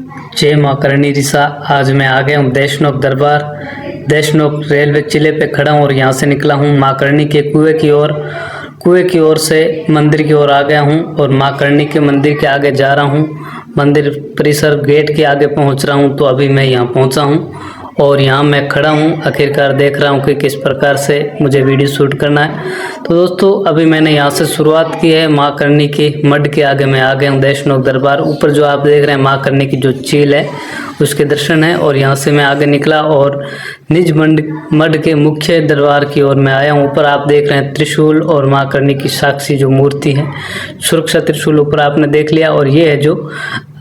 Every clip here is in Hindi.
जय माँ करणी रिसा। आज मैं आ गया हूँ देशनोक दरबार। देशनोक रेलवे चिले पे खड़ा हूँ और यहाँ से निकला हूँ माँ करणी के कुएं की ओर से मंदिर की ओर आ गया हूँ और माँ करणी के मंदिर के आगे जा रहा हूँ। मंदिर परिसर गेट के आगे पहुँच रहा हूँ। तो अभी मैं यहाँ पहुँचा हूँ और यहाँ मैं खड़ा हूँ। आखिरकार देख रहा हूँ कि किस प्रकार से मुझे वीडियो शूट करना है। तो दोस्तों अभी मैंने यहाँ से शुरुआत की है। माँ करणी के मठ के आगे मैं आ गया हूँ देशनोक दरबार। ऊपर जो आप देख रहे हैं माँ करणी की जो चील है उसके दर्शन है और यहाँ से मैं आगे निकला और निज मठ के मुख्य दरबार की ओर मैं आया हूँ। ऊपर आप देख रहे हैं त्रिशूल और माँ करणी की साक्षी जो मूर्ति है, सुरक्षा त्रिशूल ऊपर आपने देख लिया। और ये है जो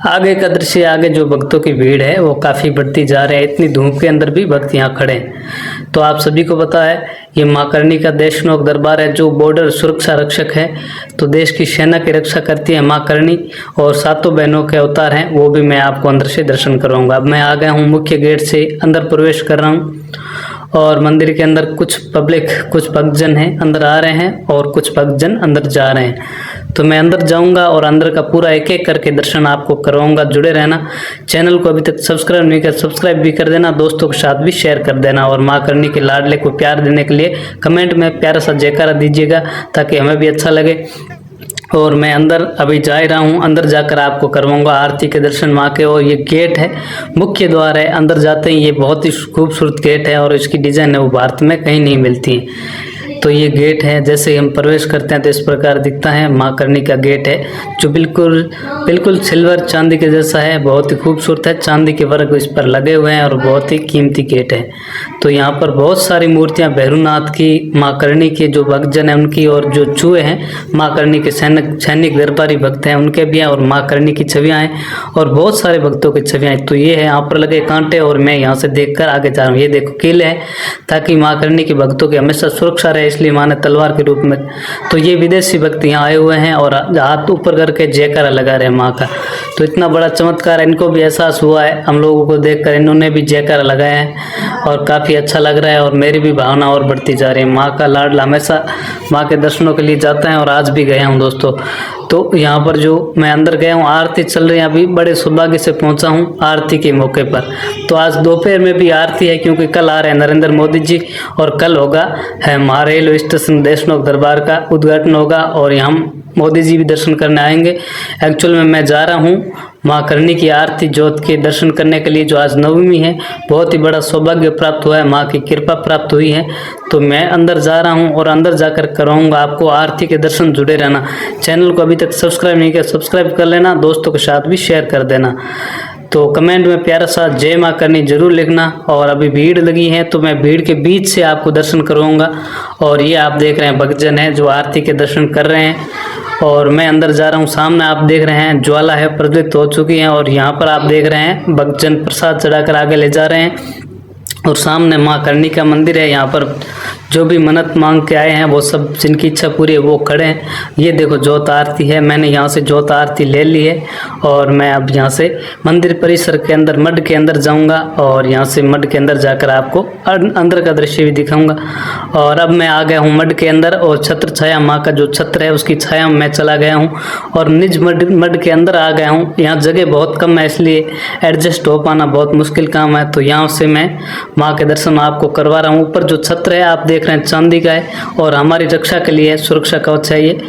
आगे का दृश्य। आगे जो भक्तों की भीड़ है वो काफ़ी बढ़ती जा रही है। इतनी धूप के अंदर भी भक्त यहाँ खड़े हैं। तो आप सभी को पता है ये माँ करणी का देशनोक दरबार है जो बॉर्डर सुरक्षा रक्षक है। तो देश की सेना की रक्षा करती है माँ करणी और सातों बहनों के अवतार हैं, वो भी मैं आपको अंदर से दर्शन कराऊंगा। अब मैं आ गया हूँ मुख्य गेट से अंदर प्रवेश कर रहा हूँ और मंदिर के अंदर कुछ भक्तजन हैं अंदर आ रहे हैं और कुछ भक्तजन अंदर जा रहे हैं। तो मैं अंदर जाऊंगा और अंदर का पूरा एक एक करके दर्शन आपको करवाऊंगा। जुड़े रहना। चैनल को अभी तक सब्सक्राइब नहीं कर सब्सक्राइब भी कर देना, दोस्तों के साथ भी शेयर कर देना और माँ करणी के लाडले को प्यार देने के लिए कमेंट में प्यारा सा जयकारा दीजिएगा ताकि हमें भी अच्छा लगे। और मैं अंदर अभी जा ही रहा हूँ। अंदर जाकर आपको करवाऊंगा आरती के दर्शन माँ के। और ये गेट है, मुख्य द्वार है। अंदर जाते ही ये बहुत ही खूबसूरत गेट है और इसकी डिज़ाइन है वो भारत में कहीं नहीं मिलती है। तो ये गेट है, जैसे हम प्रवेश करते हैं तो इस प्रकार दिखता है। माँ करणी का गेट है जो बिल्कुल सिल्वर चांदी के जैसा है, बहुत ही खूबसूरत है। चांदी के वर्क इस पर लगे हुए हैं और बहुत ही कीमती गेट है। तो यहाँ पर बहुत सारी मूर्तियाँ भैरवनाथ की, माँ करणी के जो भक्तजन है उनकी और जो चूहे हैं माँ करणी के सैनिक दरबारी भक्त हैं उनके भी हैं और माँ करणी की छवियाँ हैं और बहुत सारे भक्तों की छवियाँ हैं। तो ये है यहाँ पर लगे कांटे और मैं यहाँ से देखकर आगे जा रहा हूँ। ये देखो किले है ताकि माँ करणी के भक्तों की हमेशा सुरक्षा रहे, इसलिए माँ ने तलवार के रूप में। तो ये विदेशी भक्त यहाँ आए हुए हैं और हाथ ऊपर करके जयकारा लगा रहे हैं माँ का। तो इतना बड़ा चमत्कार इनको भी एहसास हुआ है हम लोगों को देखकर, इन्होंने भी जयकारा लगाया है और काफ़ी अच्छा लग रहा है और मेरी भी भावना और बढ़ती जा रही है। माँ का लाडला हमेशा माँ के दर्शनों के लिए जाता है और आज भी गया हूँ दोस्तों। तो यहाँ पर जो मैं अंदर गया हूँ, आरती चल रही है। अभी बड़े सौभाग्य से पहुँचा हूँ आरती के मौके पर। तो आज दोपहर में भी आरती है क्योंकि कल आ रहे हैं नरेंद्र मोदी जी और कल होगा है रेलवे स्टेशन देशनोक दरबार का उद्घाटन होगा और यहाँ मोदी जी भी दर्शन करने आएंगे। एक्चुअल में मैं जा रहा हूँ माँ करणी की आरती जोत के दर्शन करने के लिए, जो आज नवमी है। बहुत ही बड़ा सौभाग्य प्राप्त हुआ है, माँ की कृपा प्राप्त हुई है। तो मैं अंदर जा रहा हूँ और अंदर जाकर कराऊंगा आपको आरती के दर्शन। जुड़े रहना। चैनल को अभी तक सब्सक्राइब नहीं किया सब्सक्राइब कर लेना, दोस्तों के साथ भी शेयर कर देना। तो कमेंट में प्यारा सा जय माँ करणी जरूर लिखना। और अभी भीड़ लगी है तो मैं भीड़ के बीच से आपको दर्शन करवाऊंगा। और ये आप देख रहे हैं भक्तजन है जो आरती के दर्शन कर रहे हैं और मैं अंदर जा रहा हूँ। सामने आप देख रहे हैं ज्वाला है प्रज्वलित हो चुकी है और यहाँ पर आप देख रहे हैं भक्तजन प्रसाद चढ़ाकर आगे ले जा रहे हैं। और सामने माँ करणी का मंदिर है। यहाँ पर जो भी मन्नत मांग के आए हैं वो सब, जिनकी इच्छा पूरी है वो खड़े हैं। ये देखो जोत आरती है, मैंने यहाँ से जोत आरती ले ली है और मैं अब यहाँ से मंदिर परिसर के अंदर मठ के अंदर जाऊँगा और यहाँ से मठ के अंदर जाकर आपको अंदर का दृश्य भी दिखाऊंगा। और अब मैं आ गया हूँ मठ के अंदर और छत्र छाया माँ का जो छत्र है उसकी छाया में मैं चला गया हूँ और निज मठ के अंदर आ गया हूँ। यहाँ जगह बहुत कम है इसलिए एडजस्ट हो पाना बहुत मुश्किल काम है। तो यहाँ से मैं माँ के दर्शन आपको करवा रहा हूँ। ऊपर जो छत्र है आप देख रहे हैं चांदी का है और हमारी रक्षा के लिए सुरक्षा कवच है ये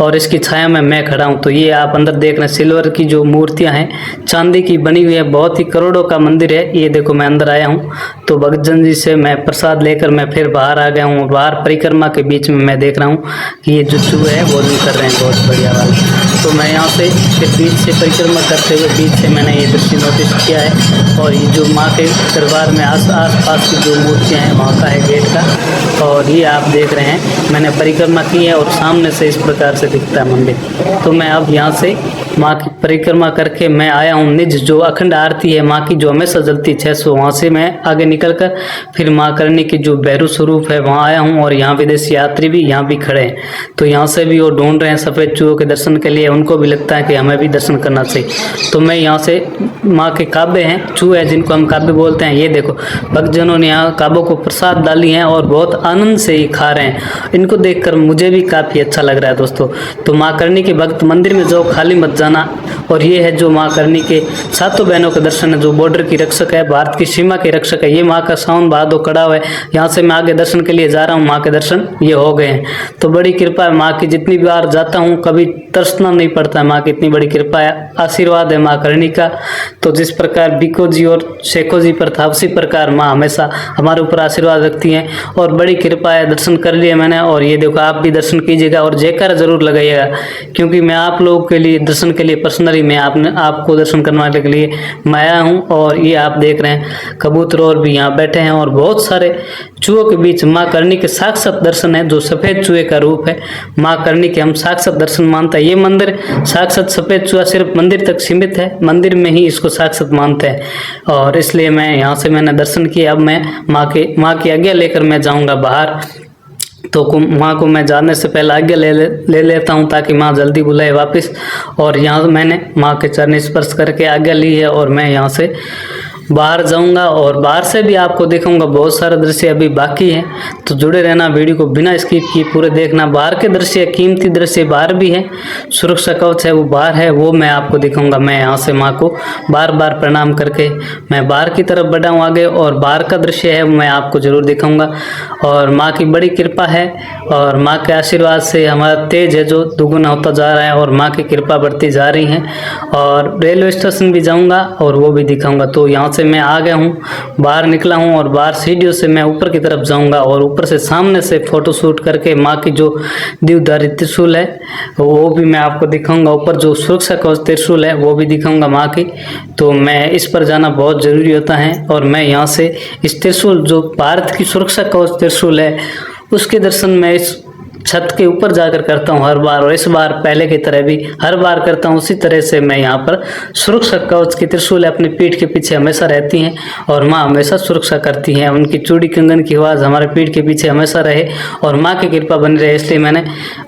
और इसकी छाया में मैं खड़ा हूँ। तो ये आप अंदर देख रहे हैं सिल्वर की जो मूर्तियाँ हैं चांदी की बनी हुई है, बहुत ही करोड़ों का मंदिर है। ये देखो मैं अंदर आया हूँ तो भक्तजन जी से मैं प्रसाद लेकर मैं फिर बाहर आ गया हूँ। बाहर परिक्रमा के बीच में मैं देख रहा हूँ कि ये जो चूहे हैं वो भी कर रहे हैं बहुत बढ़िया वाला। तो मैं यहाँ से फिर बीच से परिक्रमा करते हुए बीच से मैंने ये दृश्य नोटिस किया है। और ये जो माँ के दरबार में आस पास की जो मूर्तियाँ हैं वहाँ का है गेट का। और ये आप देख रहे हैं मैंने परिक्रमा की है और सामने से इस प्रकार से दिखता है मंदिर। तो मैं अब यहाँ से माँ की परिक्रमा करके मैं आया हूँ निज जो अखंड आरती है माँ की जो हमेशा जलती 600, वहाँ से मैं आगे निकल कर फिर माँ करणी की जो भैरव स्वरूप है वहाँ आया हूँ। और यहाँ विदेशी यात्री भी यहाँ भी खड़े हैं तो यहाँ से भी वो ढूंढ रहे हैं सफ़ेद चूहों के दर्शन के लिए। उनको भी लगता है कि हमें भी दर्शन करना चाहिए। तो मैं यहाँ से माँ के काबे हैं, चूहे हैं जिनको हम काबे बोलते हैं। ये देखो भक्तजनों ने यहाँ काबों को प्रसाद डाली हैं और बहुत आनंद से ही खा रहे हैं। इनको देखकर मुझे भी काफ़ी अच्छा लग रहा है दोस्तों। तो माँ करणी के भक्त मंदिर में जाओ, खाली मत जाना। और ये है जो माँ करणी के सातों बहनों के दर्शन है, जो बॉर्डर की रक्षक है, भारत की सीमा के रक्षक है। ये माँ का सावन भादो खड़ा हुआ है, यहाँ से मैं आगे दर्शन के लिए जा रहा हूँ। माँ के दर्शन ये हो गए हैं, तो बड़ी कृपा है माँ की। जितनी बार जाता हूँ कभी तरसना नहीं पड़ता है, माँ की इतनी बड़ी कृपा है, आशीर्वाद है माँ करणी का। तो जिस प्रकार बीको जी और शेखो जी पर था, उसी प्रकार माँ हमेशा हमारे ऊपर आशीर्वाद रखती हैं और बड़ी कृपा है। दर्शन कर लिए मैंने, और ये देखो आप भी दर्शन कीजिएगा और जयकार जरूर लगाइएगा, क्योंकि मैं आप लोगों के लिए दर्शन के लिए पर्सनली मैं आपको दर्शन करवाने के लिए मैं आया हूँ। और ये आप देख रहे हैं कबूतर और भी यहाँ बैठे हैं, और बहुत सारे चूहों के बीच माँ करणी के साक्षात दर्शन है, जो सफेद चूहे का रूप है। माँ करणी के हम साक्षात दर्शन मानते हैं। ये मंदिर साक्षात सफेद चूहा सिर्फ मंदिर तक सीमित है, मंदिर में ही इसको साक्षात मानते हैं, और इसलिए मैं यहाँ से मैंने दर्शन किए। अब मैं माँ की आज्ञा लेकर मैं जाऊँगा बाहर। तो माँ को मैं जाने से पहले आज्ञा ले लेता हूँ, ताकि माँ जल्दी बुलाए वापस। और यहाँ मैंने माँ के चरण स्पर्श करके आज्ञा ली है, और मैं यहाँ से बाहर जाऊंगा और बाहर से भी आपको दिखाऊंगा। बहुत सारे दृश्य अभी बाकी है, तो जुड़े रहना, वीडियो को बिना स्किप किए पूरे देखना। बाहर के दृश्य, कीमती दृश्य बाहर भी है, सुरक्षा कवच है वो बाहर है, वो मैं आपको दिखाऊंगा। मैं यहाँ से माँ को बार बार प्रणाम करके मैं बाहर की तरफ बढ़ा हूँ आगे, और बाहर का दृश्य है मैं आपको जरूर दिखाऊंगा। और माँ की बड़ी कृपा है, और माँ के आशीर्वाद से हमारा तेज है जो दुगुना होता जा रहा है, और माँ की कृपा बढ़ती जा रही है। और रेलवे स्टेशन भी जाऊँगा और वो भी दिखाऊंगा। तो यहाँ से मैं आ गया हूँ, बाहर निकला हूँ, और बाहर सीढ़ियों से मैं ऊपर की तरफ जाऊंगा, और ऊपर से सामने से फोटो शूट करके माँ की जो दिव्यधारी त्रिशूल है वो भी मैं आपको दिखाऊंगा। ऊपर जो सुरक्षा कवच त्रिशूल है वो भी दिखाऊंगा माँ की। तो मैं इस पर जाना बहुत जरूरी होता है, और मैं यहाँ से इस त्रिशूल जो भारत की सुरक्षा कवच त्रिशूल है उसके दर्शन मैं इस छत के ऊपर जाकर करता हूँ हर बार। और इस बार पहले की तरह भी हर बार करता हूँ उसी तरह से मैं यहाँ पर सुरक्षा कवच की त्रिशूल अपनी पीठ के पीछे हमेशा रहती हैं, और माँ हमेशा सुरक्षा करती हैं। उनकी चूड़ी कंगन की आवाज़ हमारे पीठ के पीछे हमेशा रहे, और माँ की कृपा बनी रहे, इसलिए मैंने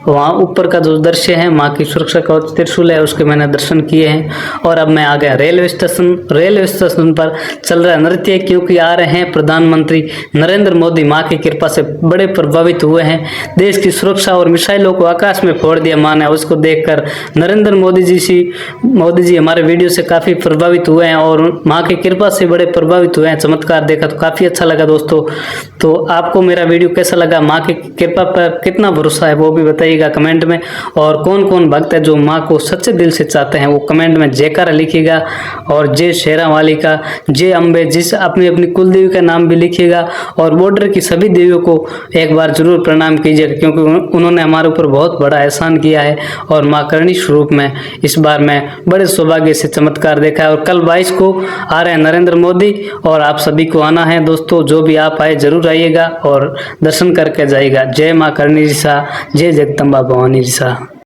वहाँ ऊपर का जो दृश्य है माँ की सुरक्षा कवच त्रिशूल है उसके मैंने दर्शन किए हैं। और अब मैं आ गया रेलवे स्टेशन। रेलवे स्टेशन पर चल रहा नृत्य, क्योंकि आ रहे हैं प्रधानमंत्री नरेंद्र मोदी। माँ की कृपा से बड़े प्रभावित हुए हैं, देश की सुरक्षा और मिसाइलों को आकाश में फोड़ दिया माँ ने। उसको देखकर नरेंद्र मोदी जी हमारे वीडियो से काफ़ी प्रभावित हुए हैं, और माँ की कृपा से बड़े प्रभावित हुए हैं। चमत्कार देखा तो काफ़ी अच्छा लगा दोस्तों। तो आपको मेरा वीडियो कैसा लगा, माँ की कृपा पर कितना भरोसा है वो भी बताइएगा कमेंट में। और कौन कौन भक्त है जो माँ को सच्चे दिल से चाहते हैं वो कमेंट में जयकारा लिखिएगा, और जय शेरा वाली का, जय अम्बे, जिस अपनी अपनी कुल देवी का नाम भी लिखिएगा। और बॉर्डर की सभी देवियों को एक बार जरूर प्रणाम कीजिएगा, क्योंकि उन्होंने हमारे ऊपर बहुत बड़ा एहसान किया है। और माँ करणी स्वरूप में इस बार मैं बड़े सौभाग्य से चमत्कार देखा है। और कल 22 को आ रहे हैं नरेंद्र मोदी, और आप सभी को आना है दोस्तों। जो भी आप आए जरूर आइएगा और दर्शन करके जाइएगा। जय माँ करणी जी सा, जय जगदम्बा भवानी जी सा।